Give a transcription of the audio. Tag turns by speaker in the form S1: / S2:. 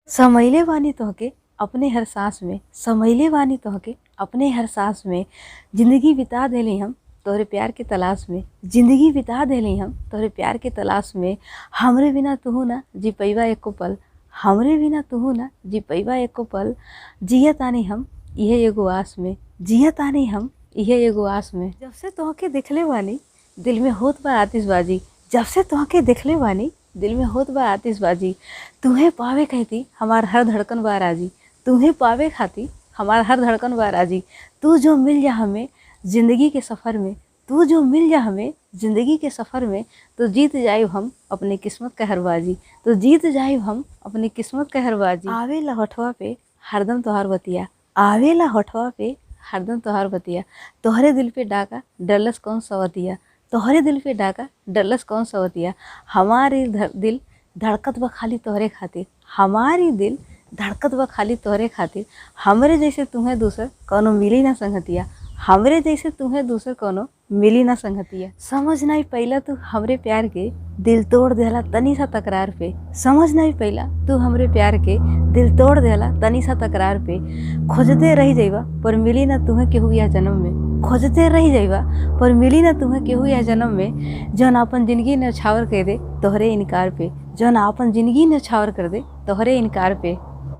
S1: समैले बानी तोहके अपने हर सांस में, समैले बानी तोहके अपने हर सांस में। जिंदगी बिता देली हम तोहरे प्यार के तलाश में, जिंदगी बिता देली हम तोहरे प्यार के तलाश में। हमरे बिना तू ना जी पैबा एको पल, हमरे बिना तू ना जी पैबा एको पल। जिया तानी हम इहे एगो आस में, जिया तानी हम इहे एगो आस में। जब से तोहके देखले बानी दिल में होत बा आतिशबाजी, जब से तोहके देखले बानी दिल में होत बा आतिशबाजी। तुम्हें पावे कहती हमार हर धड़कन बा राजी, तुम्हें पावे खाती हमार हर धड़कन बा राजी। तू जो मिल जा हमें ज़िंदगी के सफ़र में, तू जो मिल जा हमें ज़िंदगी के सफ़र में, तो जीत जाइब हम अपनी किस्मत का हरबाजी, तो जीत जाइब हम अपनी किस्मत का हरबाजी। आवेला होठवा पे हरदम तोहार बतिया, आवेला होठवा पे हरदम तोहार बतिया। तोहरे दिल पे डाका डरलस कौन सवतिया, तोहरे दिल पे डाका डरलस कौन सवतिया। हमारी दिल धड़कत बा खाली तोहरे खातिर, हमारी दिल धड़कत बा खाली तोहरे खातिर। हमरे जैसे तुम्हें दूसर कौनो मिली ना संगतिया, हमरे जैसे तुम्हें दूसर कौनो मिली ना संगतिया। समझ नहीं पहला तू हमरे प्यार के दिल तोड़ देला तनी सा तकरार पे, समझ नहीं पहला तू हमरे प्यार के दिल तोड़ देला तनी सा तकरार पे। खोजते रह जाइबा पर मिली ना तुम्हें केहू या जन्म में, खोजते रह जाइबा पर मिली ना तुम्हें केहू या जन्म में। जौन आपन जिंदगी न्यौछावर कर दे तोहरे इनकार पे, जौन आपन जिंदगी न्यौछावर कर दे तोहरे इनकार पे।